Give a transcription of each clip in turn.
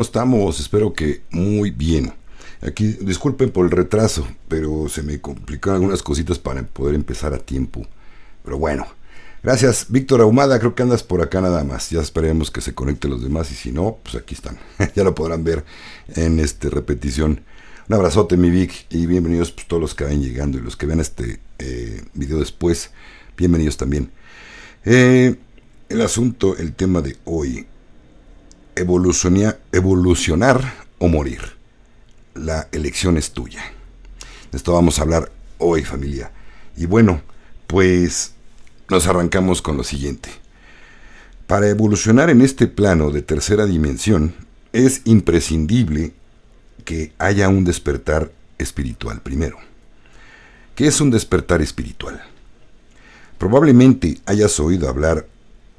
Estamos, espero que muy bien. Aquí, disculpen por el retraso, pero se me complicaron algunas cositas para poder empezar a tiempo. Pero bueno, gracias, Víctor Ahumada, creo que andas por acá nada más. Ya esperemos que se conecten los demás y si no, pues aquí están. Ya lo podrán ver en repetición. Un abrazote, mi Vic, y bienvenidos pues, todos los que vayan llegando y los que vean este video después. Bienvenidos también. El asunto, el tema de hoy. Evolucionar o morir. La elección es tuya. De esto vamos a hablar hoy, familia. Y bueno, pues nos arrancamos con lo siguiente. Para evolucionar en este plano de tercera dimensión, es imprescindible que haya un despertar espiritual primero. ¿Qué es un despertar espiritual? Probablemente hayas oído hablar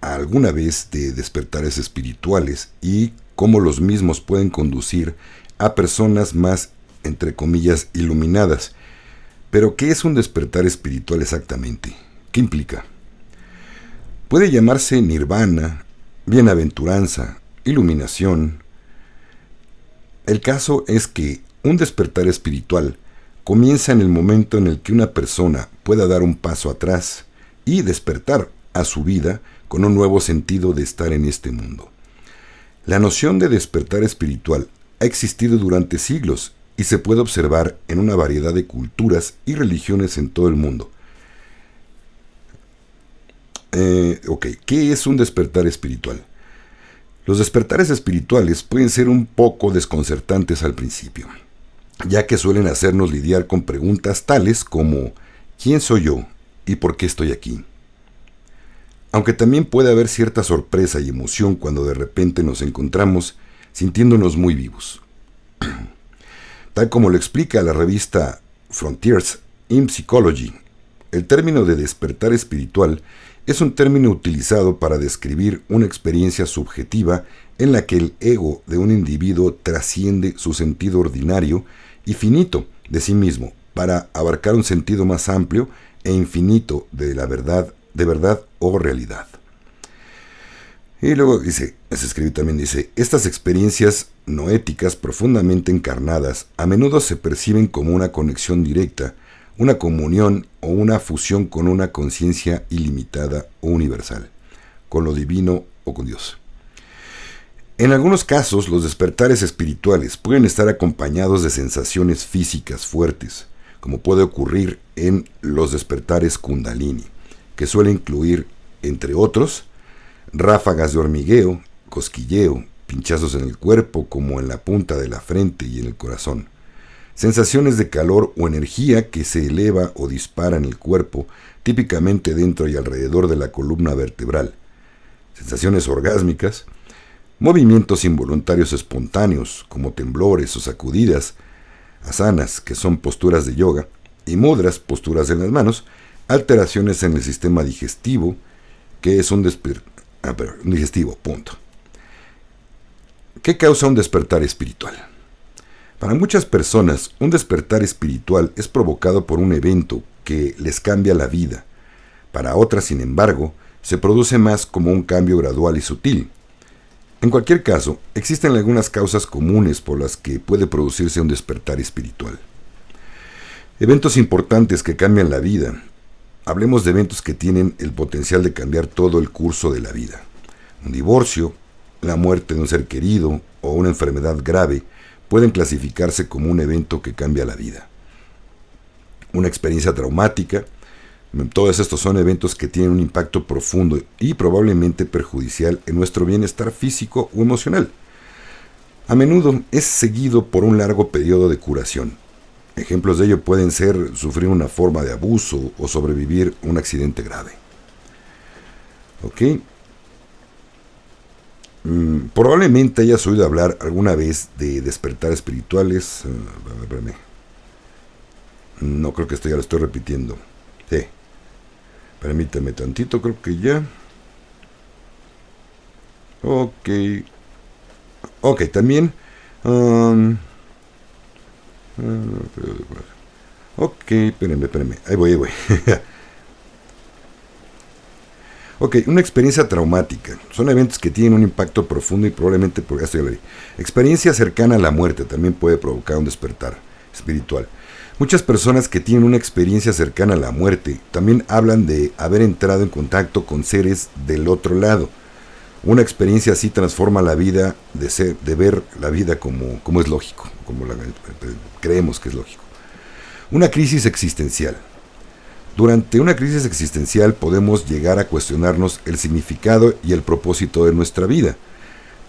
alguna vez de despertares espirituales y cómo los mismos pueden conducir a personas más, entre comillas, iluminadas. Pero, ¿qué es un despertar espiritual exactamente? ¿Qué implica? Puede llamarse nirvana, bienaventuranza, iluminación. El caso es que un despertar espiritual comienza en el momento en el que una persona pueda dar un paso atrás y despertar a su vida con un nuevo sentido de estar en este mundo. La noción de despertar espiritual ha existido durante siglos y se puede observar en una variedad de culturas y religiones en todo el mundo. ¿Qué es un despertar espiritual? Los despertares espirituales pueden ser un poco desconcertantes al principio, ya que suelen hacernos lidiar con preguntas tales como ¿quién soy yo y por qué estoy aquí? Aunque también puede haber cierta sorpresa y emoción cuando de repente nos encontramos sintiéndonos muy vivos. Tal como lo explica la revista Frontiers in Psychology, el término de despertar espiritual es un término utilizado para describir una experiencia subjetiva en la que el ego de un individuo trasciende su sentido ordinario y finito de sí mismo para abarcar un sentido más amplio e infinito de la verdad o realidad. Y luego dice, se escribe también, dice, estas experiencias noéticas profundamente encarnadas a menudo se perciben como una conexión directa, una comunión o una fusión con una conciencia ilimitada o universal, con lo divino o con Dios. En algunos casos, los despertares espirituales pueden estar acompañados de sensaciones físicas fuertes, como puede ocurrir en los despertares Kundalini, que suele incluir, entre otros, ráfagas de hormigueo, cosquilleo, pinchazos en el cuerpo como en la punta de la frente y en el corazón, sensaciones de calor o energía que se eleva o dispara en el cuerpo, típicamente dentro y alrededor de la columna vertebral, sensaciones orgásmicas, movimientos involuntarios espontáneos como temblores o sacudidas, asanas, que son posturas de yoga, y mudras, posturas en las manos, alteraciones en el sistema digestivo, que es un digestivo, punto. ¿Qué causa un despertar espiritual? Para muchas personas, un despertar espiritual es provocado por un evento que les cambia la vida. Para otras, sin embargo, se produce más como un cambio gradual y sutil. En cualquier caso, existen algunas causas comunes por las que puede producirse un despertar espiritual. Eventos importantes que cambian la vida. Hablemos de eventos que tienen el potencial de cambiar todo el curso de la vida. Un divorcio, la muerte de un ser querido o una enfermedad grave pueden clasificarse como un evento que cambia la vida. Una experiencia traumática, todos estos son eventos que tienen un impacto profundo y probablemente perjudicial en nuestro bienestar físico o emocional. A menudo es seguido por un largo periodo de curación. Ejemplos de ello pueden ser sufrir una forma de abuso o sobrevivir a un accidente grave. ¿Ok? Probablemente hayas oído hablar alguna vez de despertar espirituales. Espérame. No creo que esto ya lo estoy repitiendo. Sí. Permítame tantito, creo que ya. Ok. Ok, también. Ok, espérenme. Ahí voy. Ok, una experiencia traumática. Son eventos que tienen un impacto profundo y probablemente, por esto ya lo leí. Experiencia cercana a la muerte también puede provocar un despertar espiritual. Muchas personas que tienen una experiencia cercana a la muerte también hablan de haber entrado en contacto con seres del otro lado. Una experiencia así transforma la vida, de ver la vida como es lógico, creemos que es lógico. Una crisis existencial. Durante una crisis existencial podemos llegar a cuestionarnos el significado y el propósito de nuestra vida.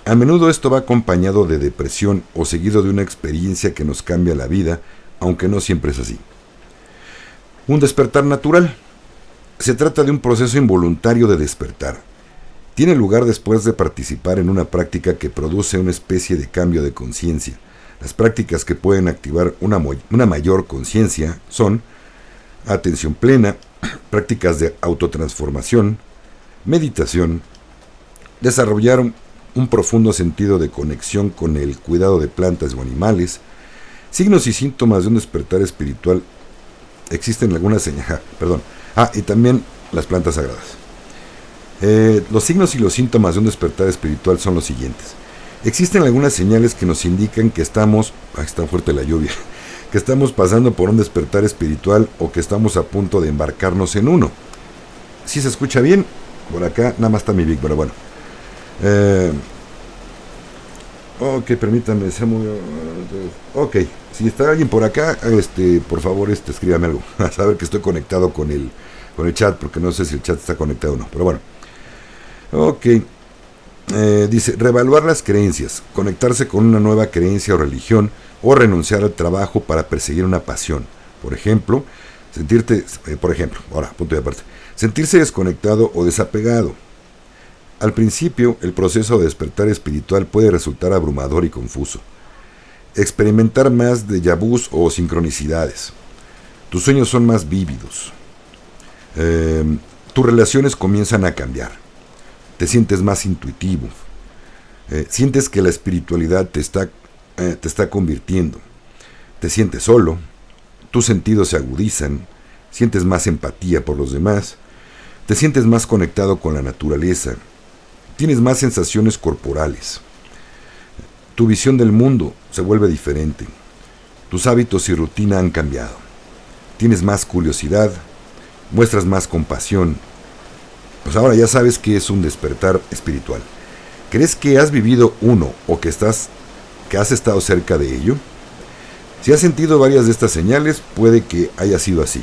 A menudo esto va acompañado de depresión o seguido de una experiencia que nos cambia la vida, aunque no siempre es así. Un despertar natural. Se trata de un proceso involuntario de despertar. Tiene lugar después de participar en una práctica que produce una especie de cambio de conciencia. Las prácticas que pueden activar una mayor conciencia son atención plena, prácticas de autotransformación, meditación, desarrollar un profundo sentido de conexión con el cuidado de plantas o animales, signos y síntomas de un despertar espiritual. Existen algunas señales, y también las plantas sagradas. Los signos y los síntomas de un despertar espiritual son los siguientes. Existen algunas señales que nos indican que estamos, está fuerte la lluvia, que estamos pasando por un despertar espiritual o que estamos a punto de embarcarnos en uno. Si se escucha bien, por acá nada más está mi Vic, pero bueno. Ok, permítanme. Ok, si está alguien por acá, por favor, escríbame algo. A saber que estoy conectado con el chat, porque no sé si el chat está conectado o no, pero bueno. Ok. Dice, reevaluar las creencias, conectarse con una nueva creencia o religión, o renunciar al trabajo para perseguir una pasión. Por ejemplo, punto de aparte, sentirse desconectado o desapegado. Al principio, el proceso de despertar espiritual puede resultar abrumador y confuso. Experimentar más déjà vus o sincronicidades. Tus sueños son más vívidos. Tus relaciones comienzan a cambiar. Te sientes más intuitivo. Sientes que la espiritualidad te está convirtiendo. Te sientes solo. Tus sentidos se agudizan. Sientes más empatía por los demás. Te sientes más conectado con la naturaleza. Tienes más sensaciones corporales. Tu visión del mundo se vuelve diferente. Tus hábitos y rutina han cambiado. Tienes más curiosidad. Muestras más compasión. Pues ahora ya sabes que es un despertar espiritual. ¿Crees que has vivido uno o que has estado cerca de ello? Si has sentido varias de estas señales, puede que haya sido así.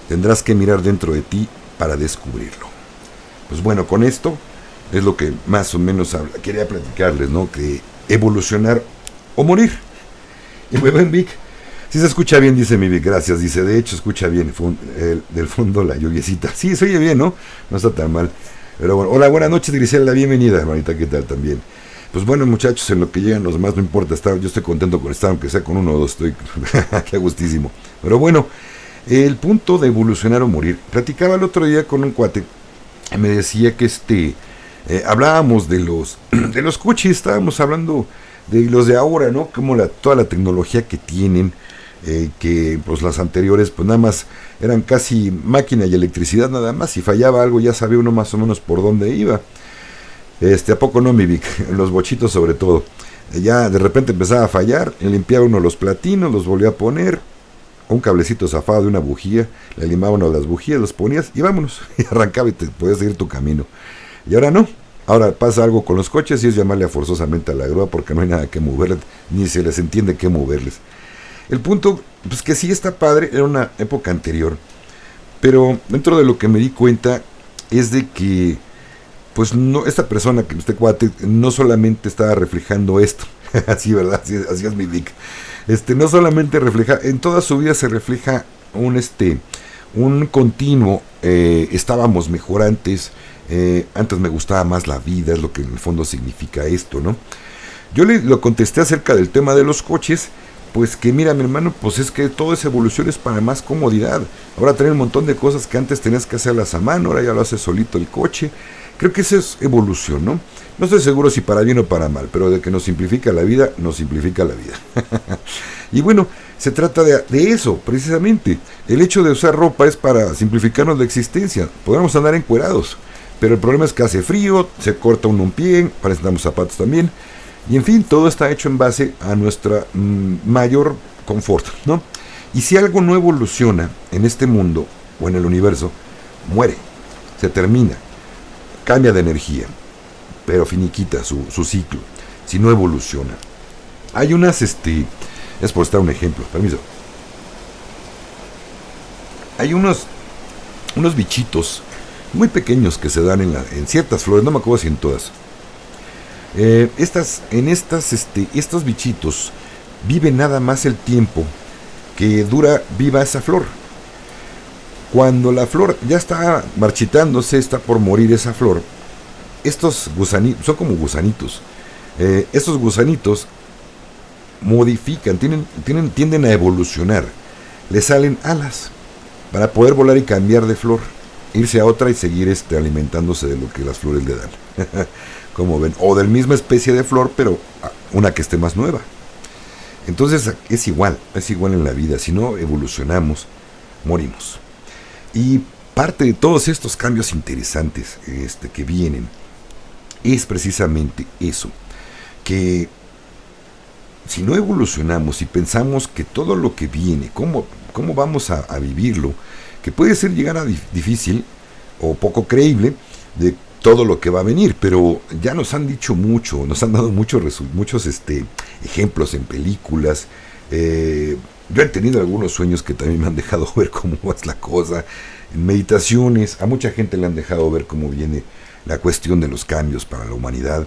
Tendrás que mirar dentro de ti para descubrirlo. Pues bueno, con esto es lo que más o menos quería platicarles, ¿no? Que evolucionar o morir. Y muy buen Vic. Si se escucha bien, dice mi Vic, gracias. Dice, de hecho, escucha bien del fondo la lluviecita. Sí, se oye bien, ¿no? No está tan mal. Pero bueno, hola, buenas noches, Grisela, bienvenida, hermanita, ¿qué tal también? Pues bueno, muchachos, en lo que llegan los demás no importa estar, yo estoy contento con estar, aunque sea con uno o dos, estoy qué gustísimo. Pero bueno, el punto de evolucionar o morir. Platicaba el otro día con un cuate, me decía que hablábamos de los coches, estábamos hablando de los de ahora, ¿no? Como toda la tecnología que tienen, que pues las anteriores pues nada más eran casi máquina y electricidad nada más, si fallaba algo ya sabía uno más o menos por dónde iba. ¿A poco no, mi Vic? Los bochitos sobre todo. Ya de repente empezaba a fallar, limpiaba uno los platinos, los volvía a poner, un cablecito zafado de una bujía, le limaba uno las bujías, los ponías y vámonos, y arrancaba y te podías seguir tu camino. Y ahora no, ahora pasa algo con los coches y es llamarle forzosamente a la grúa porque no hay nada que moverles, ni se les entiende qué moverles. El punto, pues que sí está padre, era una época anterior, pero dentro de lo que me di cuenta es de que, pues no, esta persona, que este cuate, no solamente estaba reflejando esto, así, ¿verdad? Así es mi Vic. No solamente refleja, en toda su vida se refleja un continuo, estábamos mejor antes me gustaba más la vida, es lo que en el fondo significa esto, ¿no? Yo lo contesté acerca del tema de los coches, pues que mira, mi hermano, pues es que toda esa evolución es para más comodidad. Ahora traen un montón de cosas que antes tenías que hacerlas a mano, ahora ya lo hace solito el coche. Creo que esa es evolución, ¿no? No estoy seguro si para bien o para mal, pero de que nos simplifica la vida, nos simplifica la vida. Y bueno, se trata de eso, precisamente. El hecho de usar ropa es para simplificarnos la existencia. Podemos andar encuerados. Pero el problema es que hace frío, se corta uno un pie, parecen zapatos también. Y en fin, todo está hecho en base a nuestra mayor confort, ¿no? Y si algo no evoluciona en este mundo o en el universo, muere, se termina, cambia de energía, pero finiquita su ciclo, si no evoluciona. Hay unas, es por estar un ejemplo, permiso. Hay unos bichitos muy pequeños que se dan en ciertas flores, no me acuerdo si en todas. Estos bichitos viven nada más el tiempo que dura viva esa flor. Cuando la flor ya está marchitándose, está por morir esa flor, estos gusanitos, son como gusanitos, estos gusanitos modifican, tienden a evolucionar, le salen alas para poder volar y cambiar de flor, irse a otra y seguir alimentándose de lo que las flores le dan. Como ven, o de la misma especie de flor, pero una que esté más nueva. Entonces es igual en la vida. Si no evolucionamos, morimos. Y parte de todos estos cambios interesantes que vienen es precisamente eso, que si no evolucionamos y pensamos que todo lo que viene, cómo vamos a vivirlo, que puede ser llegar a difícil o poco creíble de todo lo que va a venir, pero ya nos han dicho mucho, nos han dado muchos ejemplos en películas. Yo he tenido algunos sueños que también me han dejado ver cómo es la cosa, en meditaciones, a mucha gente le han dejado ver cómo viene la cuestión de los cambios para la humanidad.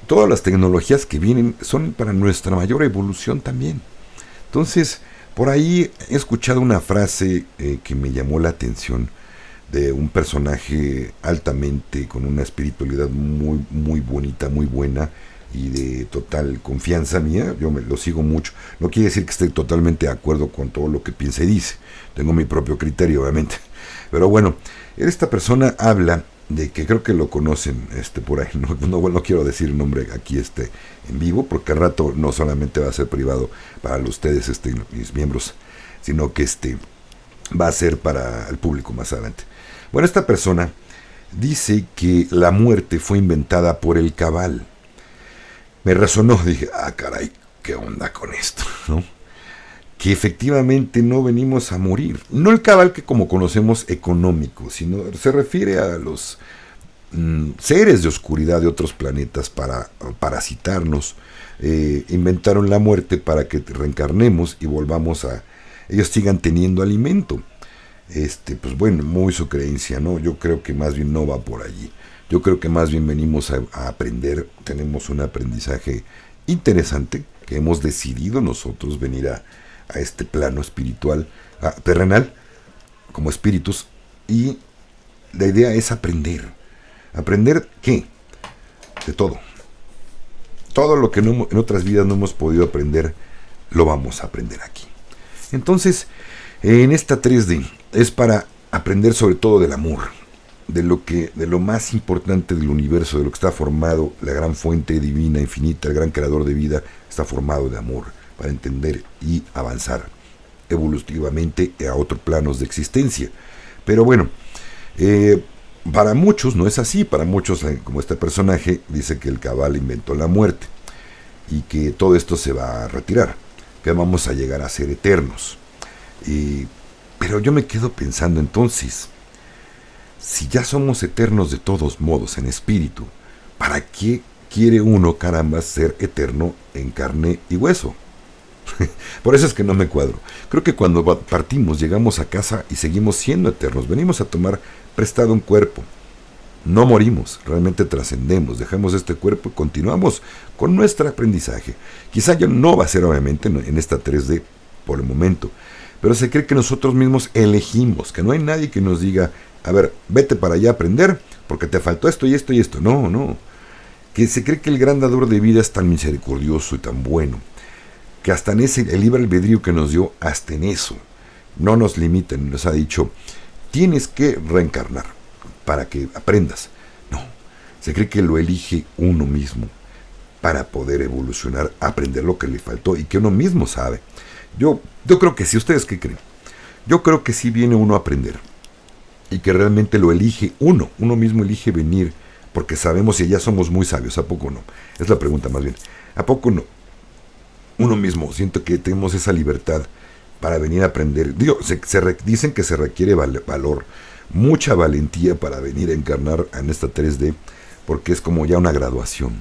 Todas las tecnologías que vienen son para nuestra mayor evolución también. Entonces, por ahí he escuchado una frase que me llamó la atención, de un personaje altamente con una espiritualidad muy, muy bonita, muy buena y de total confianza mía. Yo lo sigo mucho. No quiere decir que esté totalmente de acuerdo con todo lo que piensa y dice. Tengo mi propio criterio, obviamente. Pero bueno, esta persona habla de que creo que lo conocen por ahí. No quiero decir el nombre aquí en vivo, porque al rato no solamente va a ser privado para ustedes, mis miembros, sino que va a ser para el público más adelante. Bueno, esta persona dice que la muerte fue inventada por el cabal. Me resonó, dije, caray, ¿qué onda con esto? ¿No? Que efectivamente no venimos a morir. No el cabal que como conocemos económico, sino se refiere a los seres de oscuridad de otros planetas para parasitarnos. Inventaron la muerte para que reencarnemos y ellos sigan teniendo alimento. Pues bueno, muy su creencia, ¿no? Yo creo que más bien no va por allí. Yo creo que más bien venimos a aprender. Tenemos un aprendizaje interesante que hemos decidido nosotros venir a este plano espiritual, terrenal, como espíritus, y la idea es aprender. ¿Aprender qué? De todo. Todo lo que en otras vidas no hemos podido aprender, lo vamos a aprender aquí. Entonces, en esta 3D es para aprender sobre todo del amor, de lo más importante del universo, de lo que está formado, la gran fuente divina, infinita, el gran creador de vida, está formado de amor, para entender y avanzar evolutivamente a otros planos de existencia. Pero bueno, para muchos no es así. Para muchos, como este personaje, dice que el cabal inventó la muerte y que todo esto se va a retirar, que vamos a llegar a ser eternos. Pero yo me quedo pensando entonces, si ya somos eternos de todos modos en espíritu, ¿para qué quiere uno, caramba, ser eterno en carne y hueso? Por eso es que no me cuadro. Creo que cuando partimos, llegamos a casa y seguimos siendo eternos. Venimos a tomar prestado un cuerpo. No morimos, realmente trascendemos, dejamos este cuerpo y continuamos con nuestro aprendizaje. Quizá ya no va a ser obviamente en esta 3D por el momento, pero se cree que nosotros mismos elegimos, que no hay nadie que nos diga, a ver, vete para allá a aprender, porque te faltó esto y esto y esto. No. Que se cree que el gran dador de vida es tan misericordioso y tan bueno, que hasta en el libre albedrío que nos dio, hasta en eso, no nos limiten, nos ha dicho, tienes que reencarnar para que aprendas. No, se cree que lo elige uno mismo para poder evolucionar, aprender lo que le faltó y que uno mismo sabe. Yo creo que sí. ¿Ustedes qué creen? Yo creo que sí viene uno a aprender. y que realmente lo elige uno mismo elige venir, porque sabemos y ya somos muy sabios, ¿a poco no? Es la pregunta más bien, ¿a poco no? Uno mismo, siento que tenemos esa libertad para venir a aprender. Digo, dicen que se requiere valor, mucha valentía para venir a encarnar en esta 3D, porque es como ya una graduación.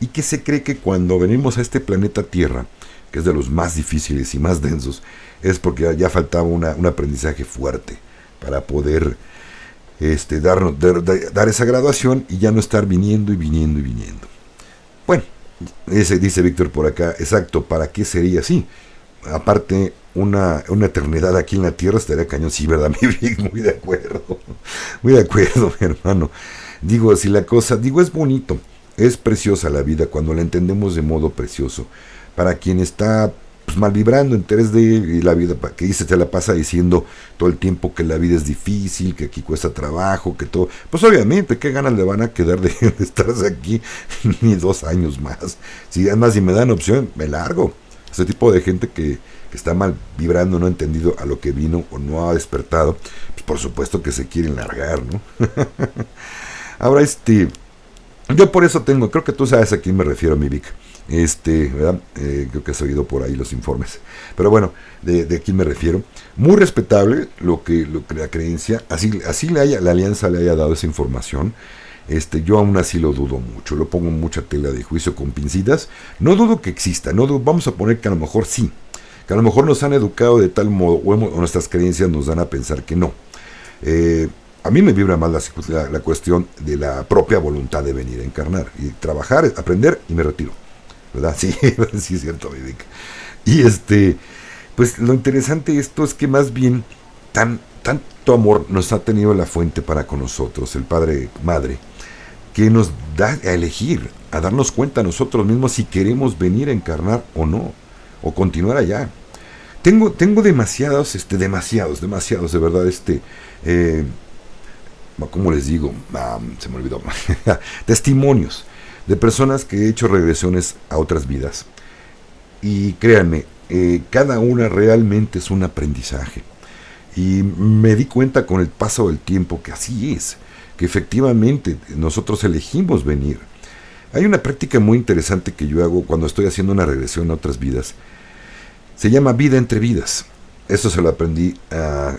Y que se cree que cuando venimos a este planeta Tierra, que es de los más difíciles y más densos, es porque ya faltaba un aprendizaje fuerte para poder dar esa graduación y ya no estar viniendo y viniendo y viniendo. Bueno, dice Víctor por acá, exacto, ¿para qué sería así? Aparte, una eternidad aquí en la Tierra estaría cañón, sí, ¿verdad, mi Vic? Muy de acuerdo, mi hermano. Digo, si la cosa, es bonito, es preciosa la vida cuando la entendemos de modo precioso. Para quien está pues, mal vibrando en 3D y la vida, que dice, te la pasa diciendo todo el tiempo que la vida es difícil, que aquí cuesta trabajo, que todo, pues obviamente, ¿qué ganas le van a quedar de estarse aquí ni 2 años más? Si además si me dan opción, me largo. Ese tipo de gente que está mal vibrando, no ha entendido a lo que vino o no ha despertado, pues por supuesto que se quieren largar, ¿no? Ahora, yo por eso creo que tú sabes a quién me refiero, mi Vic. ¿Verdad? Creo que has oído por ahí los informes. Pero bueno, de quién me refiero. Muy respetable lo que la creencia, así la alianza le haya dado esa información. Yo aún así lo dudo mucho, lo pongo en mucha tela de juicio con pincitas. No dudo que exista, vamos a poner que a lo mejor sí, que a lo mejor nos han educado de tal modo, o nuestras creencias nos dan a pensar que no. A mí me vibra más la cuestión de la propia voluntad de venir a encarnar y trabajar, aprender y me retiro, ¿verdad? Sí, sí es cierto, Vivic. Y pues lo interesante de esto es que más bien tanto amor nos ha tenido la fuente para con nosotros, el Padre Madre, que nos da a elegir, a darnos cuenta nosotros mismos si queremos venir a encarnar o no, o continuar allá. Tengo demasiados, de verdad, ¿cómo les digo? Se me olvidó. Testimonios de personas que he hecho regresiones a otras vidas. Y créanme, cada una realmente es un aprendizaje. Y me di cuenta con el paso del tiempo que así es, que efectivamente nosotros elegimos venir. Hay una práctica muy interesante que yo hago cuando estoy haciendo una regresión a otras vidas. Se llama vida entre vidas. Eso se lo aprendí a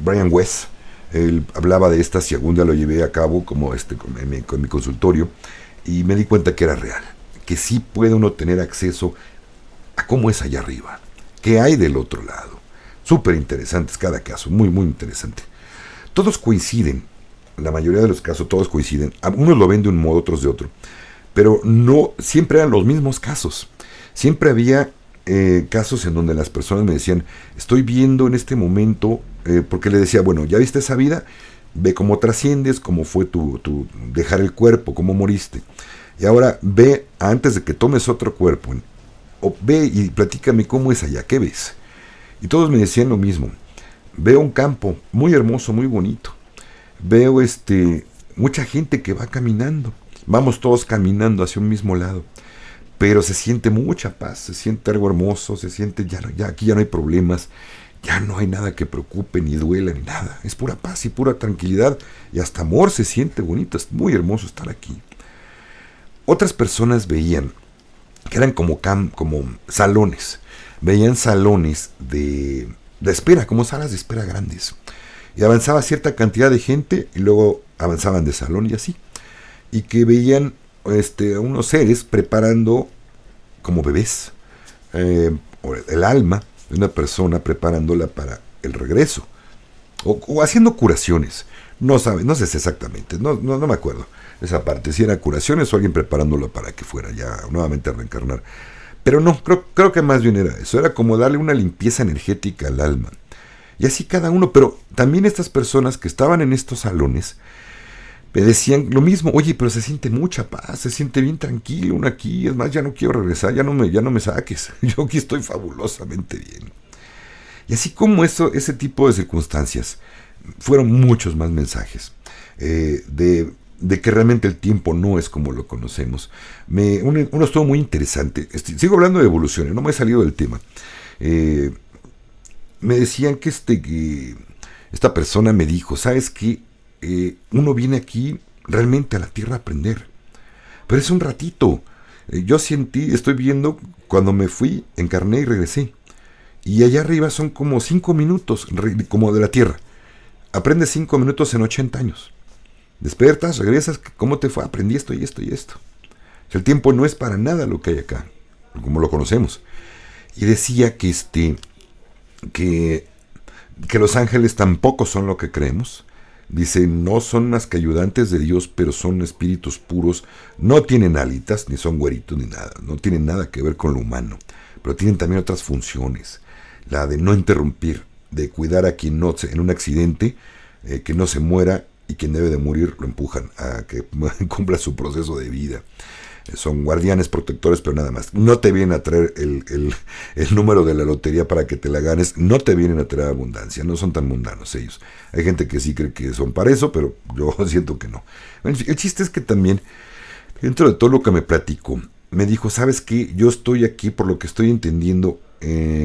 Brian West. Él hablaba de esta, y algún día lo llevé a cabo como con mi consultorio, y me di cuenta que era real, que sí puede uno tener acceso a cómo es allá arriba, qué hay del otro lado. Súper interesantes cada caso, muy muy interesante. Todos coinciden, la mayoría de los casos todos coinciden, unos lo ven de un modo, otros de otro, pero no siempre eran los mismos casos. Siempre había casos en donde las personas me decían, estoy viendo en este momento, porque le decía, bueno, ¿ya viste esa vida? Ve cómo trasciendes, cómo fue tu dejar el cuerpo, cómo moriste. Y ahora ve, antes de que tomes otro cuerpo, ve y platícame cómo es allá, ¿qué ves? Y todos me decían lo mismo. Veo un campo muy hermoso, muy bonito. Veo mucha gente que va caminando. Vamos todos caminando hacia un mismo lado. Pero se siente mucha paz, se siente algo hermoso, se siente ya aquí ya no hay problemas, ya no hay nada que preocupe, ni duela, ni nada. Es pura paz y pura tranquilidad y hasta amor, se siente bonito, es muy hermoso estar aquí. Otras personas veían que eran como salones, veían salones de espera, como salas de espera grandes. Y avanzaba cierta cantidad de gente y luego avanzaban de salón y así. Y que veían a unos seres preparando como bebés, el alma de una persona preparándola para el regreso, o haciendo curaciones. No sé exactamente, no me acuerdo esa parte, si era curaciones o alguien preparándola para que fuera ya nuevamente a reencarnar. Pero no, creo que más bien era eso, era como darle una limpieza energética al alma. Y así cada uno, pero también estas personas que estaban en estos salones me decían lo mismo, oye, pero se siente mucha paz, se siente bien tranquilo uno aquí, es más, ya no quiero regresar, ya no me saques, yo aquí estoy fabulosamente bien. Y así como ese tipo de circunstancias, fueron muchos más mensajes de que realmente el tiempo no es como lo conocemos. Uno estuvo muy interesante, sigo hablando de evoluciones, no me he salido del tema. Me decían que Esta persona me dijo, ¿sabes qué? Uno viene aquí realmente a la tierra a aprender, pero es un ratito. Yo estoy viendo, cuando me fui, encarné y regresé. Y allá arriba son como 5 minutos, como de la tierra. Aprendes 5 minutos en 80 años. Despiertas, regresas, ¿cómo te fue? Aprendí esto y esto y esto. El tiempo no es para nada lo que hay acá, como lo conocemos. Y decía que los ángeles tampoco son lo que creemos. Dice, no son más que ayudantes de Dios, pero son espíritus puros. No tienen alitas, ni son güeritos, ni nada. No tienen nada que ver con lo humano. Pero tienen también otras funciones. La de no interrumpir, de cuidar a quien no en un accidente, que no se muera, y quien debe de morir lo empujan a que cumpla su proceso de vida. Son guardianes protectores, pero nada más. No te vienen a traer el número de la lotería para que te la ganes. No te vienen a traer abundancia. No son tan mundanos ellos. Hay gente que sí cree que son para eso, pero yo siento que no. El chiste es que también, dentro de todo lo que me platicó, me dijo, ¿sabes qué? Yo estoy aquí, por lo que estoy entendiendo,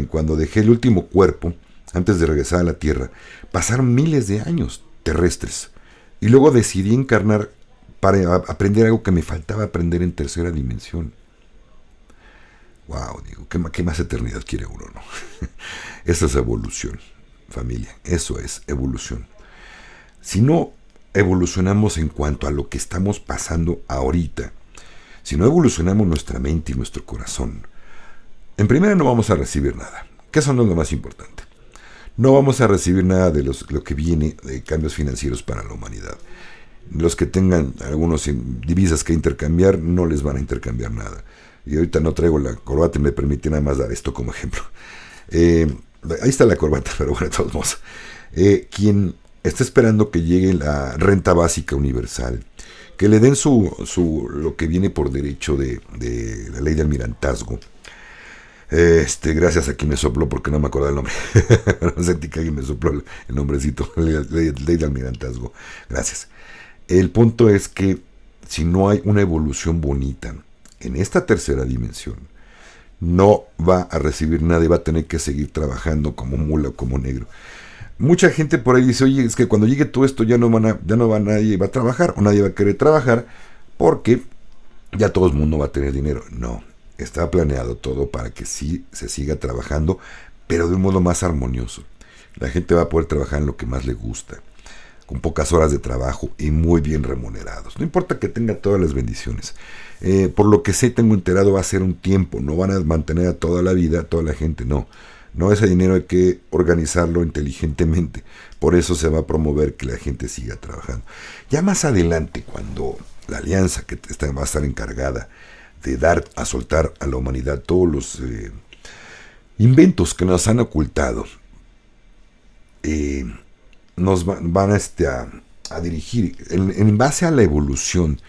cuando dejé el último cuerpo, antes de regresar a la Tierra, pasaron miles de años terrestres. Y luego decidí encarnar para aprender algo que me faltaba aprender en tercera dimensión. Wow, digo, ¿qué más eternidad quiere uno, no? Esa es evolución, familia, eso es evolución. Si no evolucionamos en cuanto a lo que estamos pasando ahorita, si no evolucionamos nuestra mente y nuestro corazón, en primera no vamos a recibir nada, que eso no es lo más importante. No vamos a recibir nada de lo que viene de cambios financieros para la humanidad. Los que tengan algunos divisas que intercambiar no les van a intercambiar nada. Y ahorita no traigo la corbata y me permite nada más dar esto como ejemplo. Ahí está la corbata, pero bueno, de todos modos. Quien está esperando que llegue la renta básica universal, que le den lo que viene por derecho de la ley de almirantazgo. Gracias a quien me sopló, porque no me acuerdo del nombre. Sentí que alguien me sopló el nombrecito, ley de almirantazgo. Gracias. El punto es que si no hay una evolución bonita en esta tercera dimensión, no va a recibir nada y va a tener que seguir trabajando como mula o como negro. Mucha gente por ahí dice, oye, es que cuando llegue todo esto ya no va nadie va a trabajar, o nadie va a querer trabajar, porque ya todo el mundo va a tener dinero. No, está planeado todo para que sí se siga trabajando, pero de un modo más armonioso. La gente va a poder trabajar en lo que más le gusta, con pocas horas de trabajo y muy bien remunerados. No importa que tenga todas las bendiciones. Por lo que sé, tengo enterado, va a ser un tiempo. No van a mantener a toda la vida, a toda la gente, no. No, ese dinero hay que organizarlo inteligentemente. Por eso se va a promover que la gente siga trabajando. Ya más adelante, cuando la alianza que va a estar encargada de dar a soltar a la humanidad todos los inventos que nos han ocultado, nos van a dirigir en base a la evolución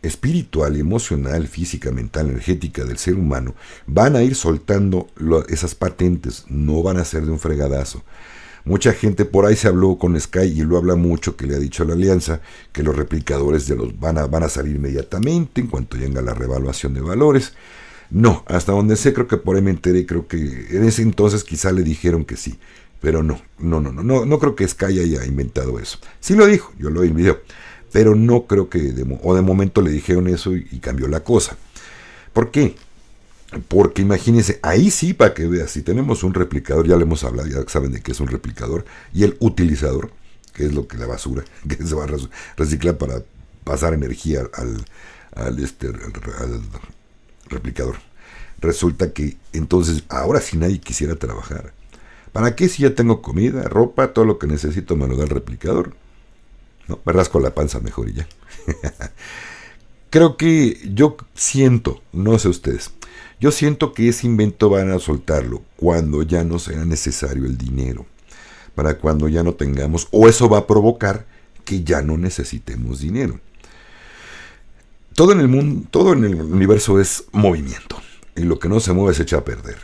espiritual, emocional, física, mental, energética del ser humano. Van a ir soltando esas patentes, no van a ser de un fregadazo. Mucha gente por ahí se habló con Sky y lo habla mucho, que le ha dicho a la alianza que los replicadores van a salir inmediatamente en cuanto llegue la revaluación de valores. No, hasta donde sé, creo que por ahí me enteré, creo que en ese entonces quizá le dijeron que sí. Pero no creo que Sky haya inventado eso. Sí lo dijo, yo lo vi en video, pero no creo que de momento le dijeron eso y cambió la cosa. ¿Por qué? Porque imagínense, ahí sí, para que veas, si tenemos un replicador, ya le hemos hablado, ya saben de qué es un replicador, y el utilizador, que es lo que la basura, que se va a reciclar para pasar energía al replicador. Resulta que entonces, ahora sí nadie quisiera trabajar. ¿Para qué si ya tengo comida, ropa, todo lo que necesito me lo da el replicador? No, me rasco la panza mejor y ya. Creo que yo siento, no sé ustedes, yo siento que ese invento van a soltarlo cuando ya no sea necesario el dinero, para cuando ya no tengamos, o eso va a provocar que ya no necesitemos dinero. Todo en el mundo, todo en el universo es movimiento, y lo que no se mueve se echa a perder.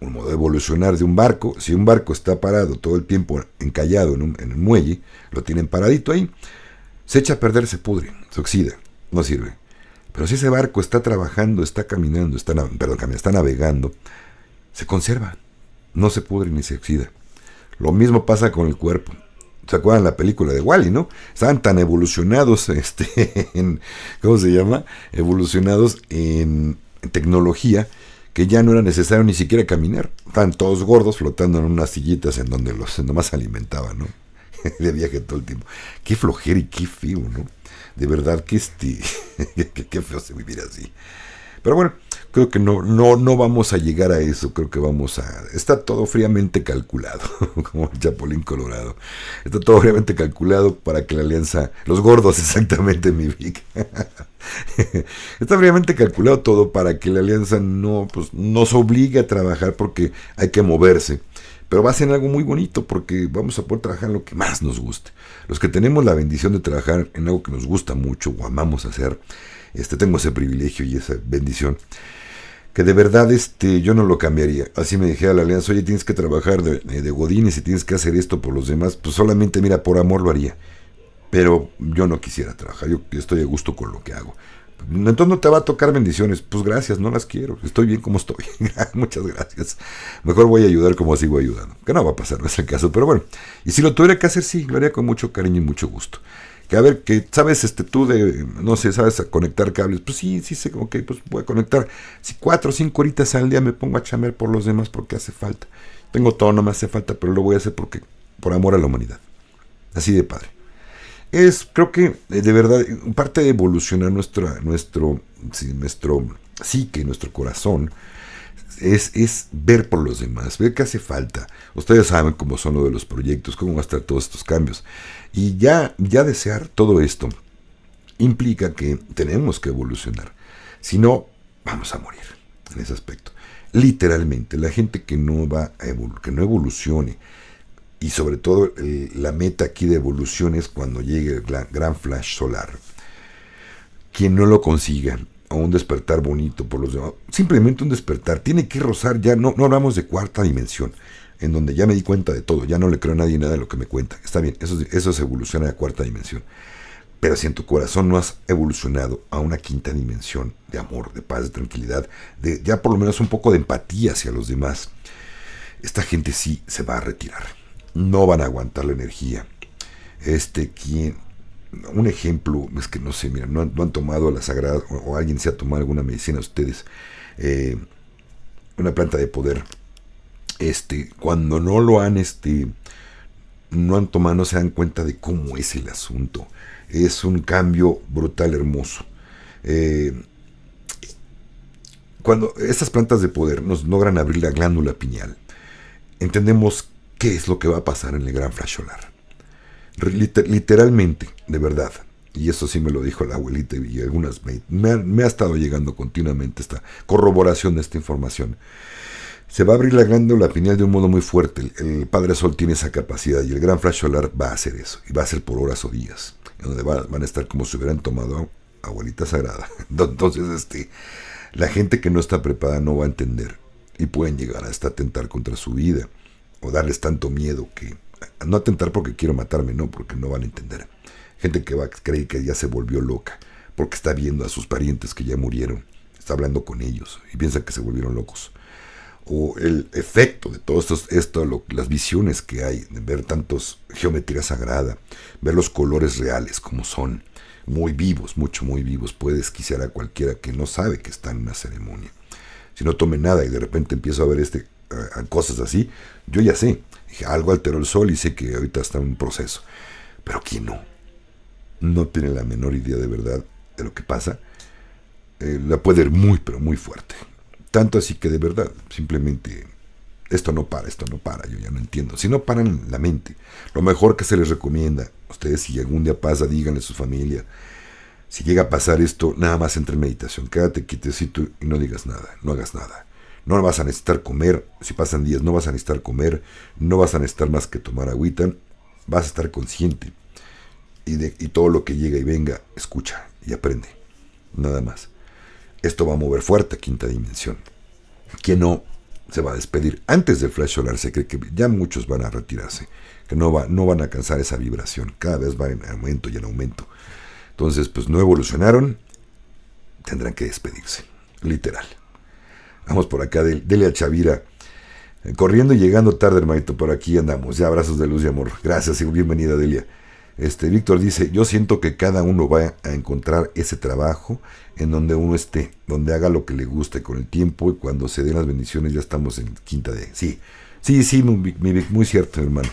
Un modo de evolucionar de un barco, si un barco está parado todo el tiempo encallado en un muelle, lo tienen paradito ahí, se echa a perder, se pudre, se oxida, no sirve. Pero si ese barco está trabajando, está caminando, está navegando, se conserva, no se pudre ni se oxida. Lo mismo pasa con el cuerpo. ¿Se acuerdan la película de Wall-E, no? Estaban tan evolucionados, ¿cómo se llama? Evolucionados en tecnología, que ya no era necesario ni siquiera caminar. Estaban todos gordos flotando en unas sillitas en donde los nomás se alimentaban, ¿no? De viaje todo el tiempo. Qué flojera y qué feo, ¿no? De verdad que qué feo se vivir así. Pero bueno, creo que no vamos a llegar a eso. Creo que está todo fríamente calculado, como el Chapulín Colorado. Está todo fríamente calculado para que la alianza, los gordos exactamente, mi Vic. Está fríamente calculado todo para que la alianza nos obligue a trabajar, porque hay que moverse. Pero va a ser algo muy bonito, porque vamos a poder trabajar en lo que más nos guste. Los que tenemos la bendición de trabajar en algo que nos gusta mucho o amamos hacer, tengo ese privilegio y esa bendición, que de verdad yo no lo cambiaría. Así me dijera la alianza: oye, tienes que trabajar de godines y tienes que hacer esto por los demás, pues solamente, mira, por amor lo haría. Pero yo no quisiera trabajar, yo estoy a gusto con lo que hago. Entonces no te va a tocar bendiciones. Pues gracias, no las quiero, estoy bien como estoy. Muchas gracias. Mejor voy a ayudar como sigo ayudando, que no va a pasar, no es el caso, pero bueno. Y si lo tuviera que hacer, sí, lo haría con mucho cariño y mucho gusto. Que a ver, que sabes, tú no sé, sabes a conectar cables. Pues sí sé, ok, pues voy a conectar. Si 4 o 5 horitas al día me pongo a chambear por los demás porque hace falta. Tengo todo, no me hace falta, pero lo voy a hacer por amor a la humanidad. Así de padre. Creo que de verdad, parte de evolucionar nuestro psique, nuestro corazón, es ver por los demás, ver qué hace falta. Ustedes saben cómo son lo de los proyectos, cómo van a estar todos estos cambios. Y ya desear todo esto implica que tenemos que evolucionar. Si no, vamos a morir en ese aspecto. Literalmente, la gente que no evolucione, y sobre todo la meta aquí de evolución es cuando llegue el gran flash solar. Quien no lo consiga, o un despertar bonito por los demás, simplemente un despertar, tiene que rozar, ya no hablamos de cuarta dimensión, en donde ya me di cuenta de todo, ya no le creo a nadie nada de lo que me cuenta. Está bien, eso se evoluciona a cuarta dimensión. Pero si en tu corazón no has evolucionado a una quinta dimensión de amor, de paz, de tranquilidad, de ya por lo menos un poco de empatía hacia los demás, esta gente sí se va a retirar. No van a aguantar la energía. Un ejemplo es que no sé, mira, no han tomado la sagrada, o alguien se ha tomado alguna medicina, ustedes, una planta de poder, cuando no lo han, no han tomado, no se dan cuenta de cómo es el asunto. Es un cambio brutal, hermoso. Cuando estas plantas de poder nos logran abrir la glándula pineal, entendemos qué es lo que va a pasar en el gran flash solar. Literalmente, de verdad, y eso sí me lo dijo la abuelita, y algunas me ha estado llegando continuamente esta corroboración de esta información. Se va a abrir la glándula pineal de un modo muy fuerte. El Padre Sol tiene esa capacidad, y el gran flash solar va a hacer eso, y va a ser por horas o días, en donde van a estar como si hubieran tomado abuelita sagrada. Entonces, la gente que no está preparada no va a entender, y pueden llegar hasta atentar contra su vida, o darles tanto miedo que, no atentar porque quiero matarme, no, porque no van a entender. Gente que cree que ya se volvió loca, porque está viendo a sus parientes que ya murieron, está hablando con ellos, y piensa que se volvieron locos. O el efecto de todo esto, las visiones que hay, de ver tantos geometría sagrada, ver los colores reales como son, muy vivos, muy vivos, puede desquiciar a cualquiera que no sabe que está en una ceremonia. Si no tome nada y de repente empiezo a ver cosas así, yo ya sé, algo alteró el sol y sé que ahorita está en un proceso. Pero quien no tiene la menor idea de verdad de lo que pasa, la puede ir muy, pero muy fuerte. Tanto así que de verdad, simplemente, esto no para, yo ya no entiendo. Si no paran la mente, lo mejor que se les recomienda, ustedes si algún día pasa, díganle a su familia, si llega a pasar esto, nada más entre en meditación, quédate quietecito y no digas nada, no hagas nada. No vas a necesitar comer, si pasan días no vas a necesitar comer, no vas a necesitar más que tomar agüita, vas a estar consciente. Y todo lo que llega y venga, escucha y aprende, nada más. Esto va a mover fuerte a quinta dimensión. Quien no se va a despedir antes del flash solar, se cree que ya muchos van a retirarse, que no van a alcanzar esa vibración, cada vez va en aumento y en aumento. Entonces, pues no evolucionaron, tendrán que despedirse, literal. Vamos por acá, dele a Chavira. Corriendo y llegando tarde, hermanito, por aquí andamos. Ya abrazos de luz y amor. Gracias y bienvenida, Delia. Víctor dice, yo siento que cada uno va a encontrar ese trabajo en donde uno esté, donde haga lo que le guste con el tiempo y cuando se den las bendiciones ya estamos en quinta de... Sí, muy cierto, hermano.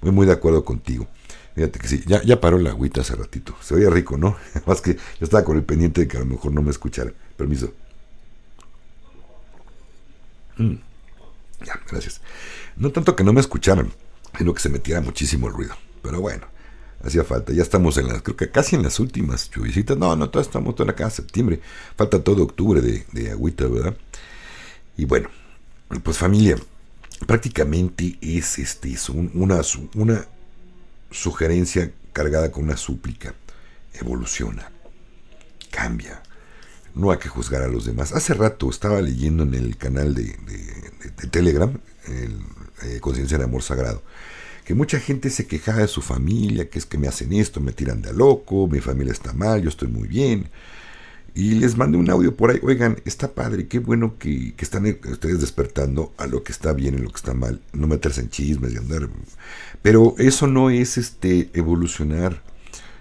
Muy de acuerdo contigo. Fíjate que sí, ya paró la agüita hace ratito. Se veía rico, ¿no? Más que yo estaba con el pendiente de que a lo mejor no me escuchara. Permiso. Ya, gracias. No tanto que no me escucharan, sino que se metiera muchísimo el ruido. Pero bueno, hacía falta. Ya estamos creo que casi en las últimas lluviecitas. No, todavía estamos toda acá, septiembre. Falta todo octubre de agüita, ¿verdad? Y bueno, pues familia, prácticamente es una sugerencia cargada con una súplica. Evoluciona, cambia. No hay que juzgar a los demás. Hace rato estaba leyendo en el canal de Telegram, Conciencia de Amor Sagrado, que mucha gente se quejaba de su familia, que es que me hacen esto, me tiran de a loco, mi familia está mal, yo estoy muy bien. Y les mandé un audio por ahí. Oigan, está padre, qué bueno que están ustedes despertando a lo que está bien y lo que está mal. No meterse en chismes y andar. Pero eso no es evolucionar.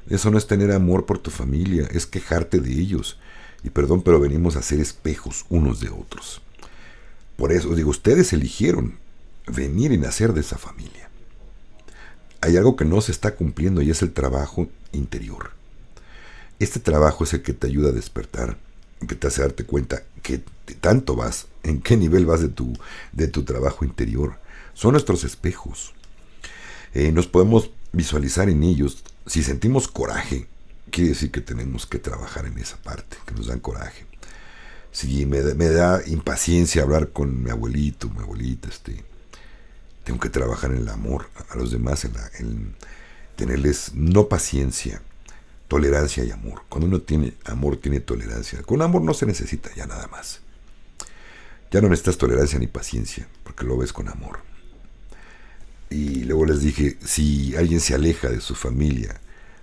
Eso no es tener amor por tu familia, es quejarte de ellos. Y perdón, pero venimos a ser espejos unos de otros. Por eso digo, ustedes eligieron venir y nacer de esa familia. Hay algo que no se está cumpliendo y es el trabajo interior. Este trabajo es el que te ayuda a despertar, que te hace darte cuenta que tanto vas, en qué nivel vas de tu trabajo interior. Son nuestros espejos. Nos podemos visualizar en ellos. Si sentimos coraje, quiere decir que tenemos que trabajar en esa parte, que nos dan coraje. Si me da impaciencia hablar con mi abuelito, mi abuelita, tengo que trabajar en el amor a los demás, en tenerles no paciencia, tolerancia y amor. Cuando uno tiene amor, tiene tolerancia. Con amor no se necesita ya nada más. Ya no necesitas tolerancia ni paciencia, porque lo ves con amor. Y luego les dije, si alguien se aleja de su familia,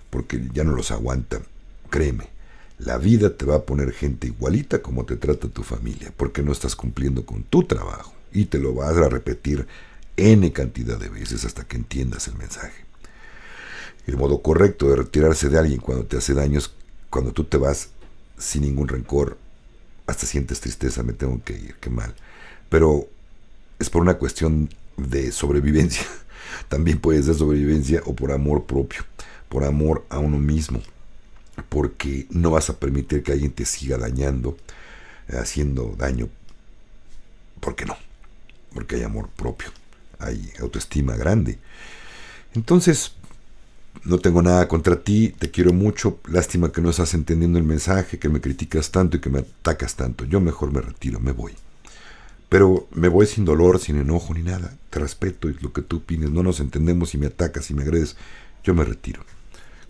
porque ya no los aguanta, créeme, la vida te va a poner gente igualita como te trata tu familia, porque no estás cumpliendo con tu trabajo, y te lo vas a repetir N cantidad de veces hasta que entiendas el mensaje. El modo correcto de retirarse de alguien cuando te hace daño es cuando tú te vas sin ningún rencor, hasta sientes tristeza, me tengo que ir, qué mal. Pero es por una cuestión de sobrevivencia. También puede ser sobrevivencia o por amor propio, por amor a uno mismo, porque no vas a permitir que alguien te siga dañando, haciendo daño. ¿Por qué no? Porque hay amor propio, hay autoestima grande. Entonces, no tengo nada contra ti, te quiero mucho, lástima que no estás entendiendo el mensaje, que me criticas tanto y que me atacas tanto. Yo mejor me retiro, me voy. Pero me voy sin dolor, sin enojo ni nada. Te respeto y lo que tú opines. No nos entendemos y me atacas y me agredes. Yo me retiro.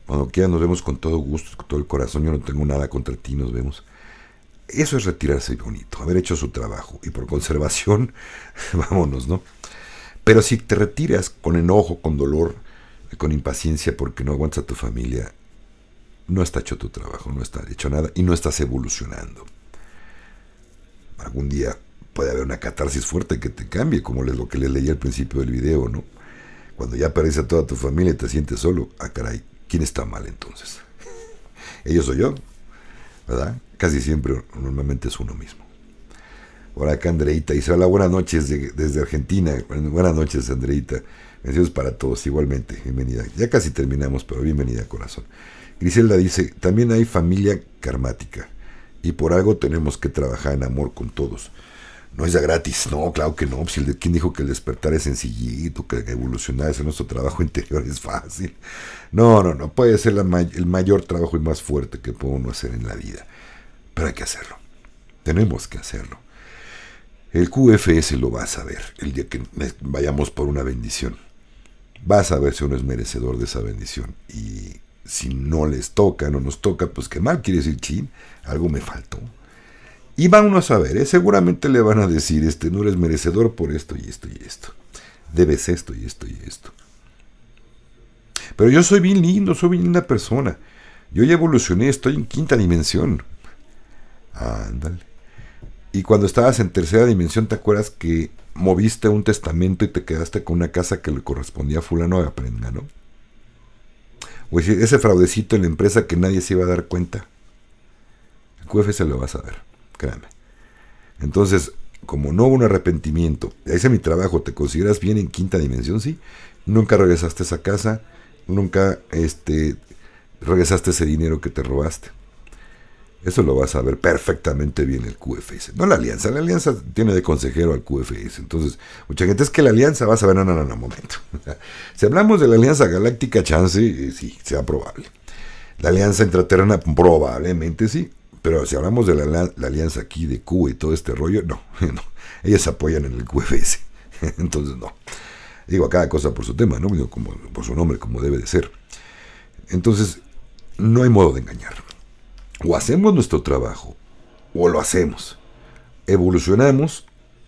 Cuando quieras nos vemos con todo gusto, con todo el corazón. Yo no tengo nada contra ti, nos vemos. Eso es retirarse bonito, haber hecho su trabajo. Y por conservación, vámonos, ¿no? Pero si te retiras con enojo, con dolor, con impaciencia porque no aguantas a tu familia, no está hecho tu trabajo, no está hecho nada y no estás evolucionando. Algún día puede haber una catarsis fuerte que te cambie, como lo que les leí al principio del video, ¿no? Cuando ya aparece a toda tu familia y te sientes solo, caray, ¿quién está mal entonces? ¿Ellos o yo? ¿Verdad? Casi siempre, normalmente es uno mismo. Por acá Andreita dice, hola, buenas noches desde Argentina. Buenas noches, Andreita. Bendiciones para todos, igualmente, bienvenida. Ya casi terminamos, pero bienvenida, corazón. Griselda dice, también hay familia karmática y por algo tenemos que trabajar en amor con todos. No es ya gratis, no, claro que no. ¿Quién dijo que el despertar es sencillito, que evolucionar es nuestro trabajo interior es fácil? No, puede ser el mayor trabajo y más fuerte que puede uno hacer en la vida, pero hay que hacerlo, tenemos que hacerlo. El QFS lo va a saber el día que vayamos por una bendición. Vas a ver si uno es merecedor de esa bendición. Y si no les toca, no nos toca, pues qué mal, quiere decir, chin, algo me faltó. Y van uno a saber, seguramente le van a decir, no eres merecedor por esto y esto y esto. Debes esto y esto y esto. Pero yo soy bien lindo, soy bien linda persona. Yo ya evolucioné, estoy en quinta dimensión. Ándale. Y cuando estabas en tercera dimensión, ¿te acuerdas que moviste un testamento y te quedaste con una casa que le correspondía a fulano de prenda, ¿no? O ese fraudecito en la empresa que nadie se iba a dar cuenta. El QFS lo vas a ver, créanme. Entonces, como no hubo un arrepentimiento, hice mi trabajo, ¿te consideras bien en quinta dimensión? Sí. Nunca regresaste a esa casa, nunca regresaste ese dinero que te robaste. Eso lo vas a ver perfectamente bien el QFS. No la alianza tiene de consejero al QFS. Entonces, mucha gente es que la alianza, vas a ver, no, momento. Si hablamos de la alianza galáctica, chance, sí, sea probable. La alianza intraterrena, probablemente sí. Pero si hablamos de la alianza aquí de Cuba y todo este rollo, no. Ellas apoyan en el QFS. Entonces, no. Digo, a cada cosa por su tema, ¿no? Como, por su nombre, como debe de ser. Entonces, no hay modo de engañar. O hacemos nuestro trabajo, o lo hacemos. Evolucionamos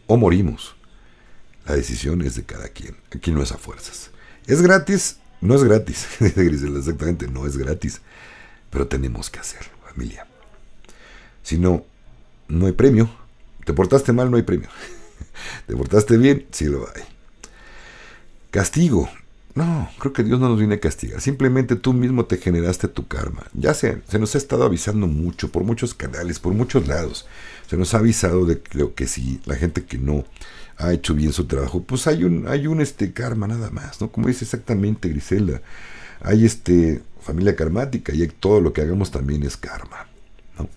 o morimos. La decisión es de cada quien. Aquí no es a fuerzas. ¿Es gratis? No es gratis. Dice Grisel, exactamente, no es gratis. Pero tenemos que hacerlo, familia. Si no, no hay premio. Te portaste mal, no hay premio. Te portaste bien, sí lo hay. Castigo. No, creo que Dios no nos viene a castigar. Simplemente tú mismo te generaste tu karma. Ya se nos ha estado avisando mucho, por muchos canales, por muchos lados. Se nos ha avisado de que si la gente que no ha hecho bien su trabajo, pues hay un karma nada más, ¿no? Como dice exactamente Griselda. Hay familia karmática y todo lo que hagamos también es karma, ¿no?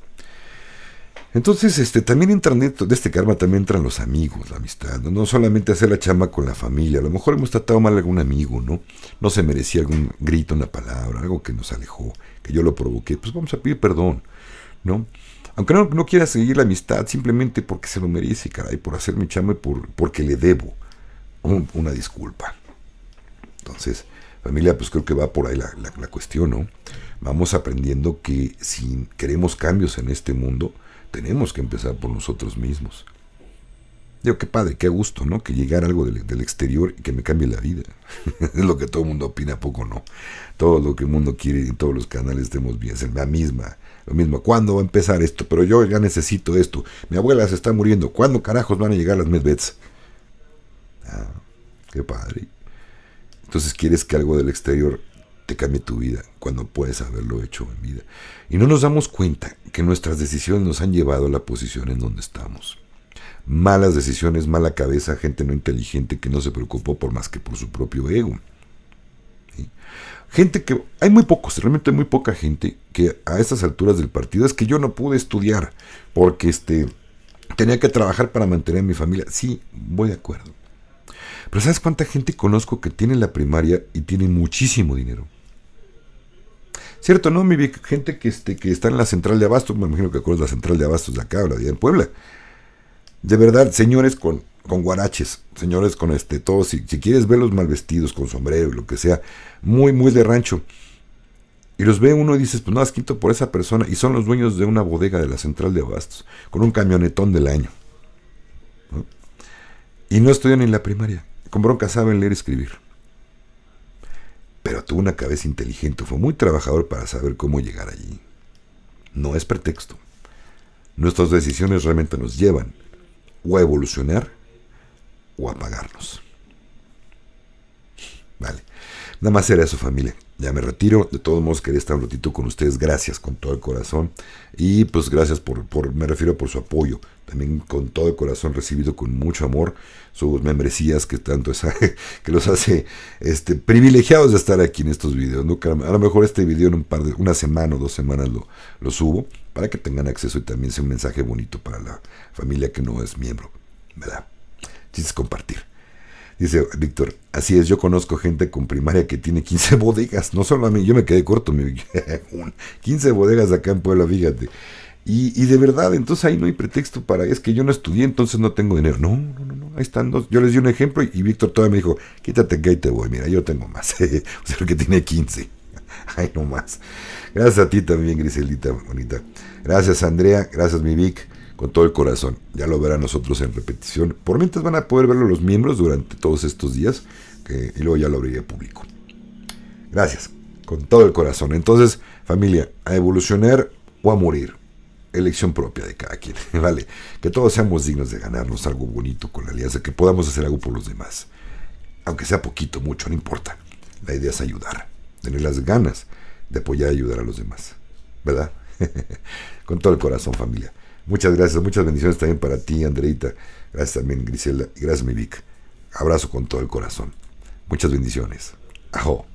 Entonces, también entran dentro de este karma, también entran los amigos, la amistad, ¿no? No solamente hacer la chamba con la familia. A lo mejor hemos tratado mal a algún amigo, ¿no? No se merecía algún grito, una palabra, algo que nos alejó, que yo lo provoqué. Pues vamos a pedir perdón, ¿no? Aunque no quiera seguir la amistad, simplemente porque se lo merece, caray, por hacer mi chamba y porque le debo una disculpa. Entonces, familia, pues creo que va por ahí la cuestión, ¿no? Vamos aprendiendo que si queremos cambios en este mundo, tenemos que empezar por nosotros mismos. Digo, qué padre, qué gusto, ¿no? Que llegara algo del exterior y que me cambie la vida. Es lo que todo el mundo opina, poco no. Todo lo que el mundo quiere en todos los canales estemos bien. Es lo mismo. ¿Cuándo va a empezar esto? Pero yo ya necesito esto. Mi abuela se está muriendo. ¿Cuándo carajos van a llegar las medveds? Ah, qué padre. Entonces quieres que algo del exterior te cambie tu vida cuando puedes haberlo hecho en vida. Y no nos damos cuenta que nuestras decisiones nos han llevado a la posición en donde estamos. Malas decisiones, mala cabeza, gente no inteligente que no se preocupó por más que por su propio ego. ¿Sí? Gente que, realmente hay muy poca gente que a estas alturas del partido, es que yo no pude estudiar porque tenía que trabajar para mantener a mi familia. Sí, voy de acuerdo. Pero ¿sabes cuánta gente conozco que tiene la primaria y tiene muchísimo dinero? Cierto, ¿no? Gente que está en la central de Abastos, me imagino que acuerdas la central de Abastos de acá, o la de en Puebla. De verdad, señores con guaraches, señores con todos, si quieres verlos mal vestidos, con sombrero y lo que sea, muy, muy de rancho. Y los ve uno y dices, pues no, has quito por esa persona, y son los dueños de una bodega de la central de Abastos, con un camionetón del año, ¿no? Y no estudian en la primaria, con bronca saben leer y escribir. Pero tuvo una cabeza inteligente, fue muy trabajador para saber cómo llegar allí. No es pretexto. Nuestras decisiones realmente nos llevan o a evolucionar o a apagarnos. Vale. Nada más era eso, familia. Ya me retiro. De todos modos, quería estar un ratito con ustedes. Gracias con todo el corazón. Y pues gracias me refiero por su apoyo. También con todo el corazón recibido con mucho amor sus membresías que que los hace privilegiados de estar aquí en estos videos, ¿no? A lo mejor este video en una semana o 2 semanas lo subo para que tengan acceso y también sea un mensaje bonito para la familia que no es miembro, ¿verdad? Chiste es compartir. Dice Víctor, así es, yo conozco gente con primaria que tiene 15 bodegas, no solo a mí, yo me quedé corto, 15 bodegas acá en Puebla, fíjate. Y de verdad, entonces ahí no hay pretexto para, es que yo no estudié, entonces no tengo dinero. No, ahí están dos. Yo les di un ejemplo y Víctor todavía me dijo, quítate que ahí te voy, mira, yo tengo más. O sea, el que tiene 15. Ay, no más. Gracias a ti también, Griselita, bonita. Gracias, Andrea, gracias, mi Vic, con todo el corazón. Ya lo verán nosotros en repetición. Por mientras van a poder verlo los miembros durante todos estos días, y luego ya lo abriré público. Gracias, con todo el corazón. Entonces, familia, a evolucionar o a morir. elección propia de cada quien, ¿vale? Que todos seamos dignos de ganarnos algo bonito con la alianza, que podamos hacer algo por los demás. Aunque sea poquito, mucho, no importa. La idea es ayudar, tener las ganas de apoyar y ayudar a los demás, ¿verdad? Con todo el corazón, familia. Muchas gracias, muchas bendiciones también para ti, Andreita. Gracias también, Griselda, y gracias, mi Vic. Abrazo con todo el corazón. Muchas bendiciones. Ajo.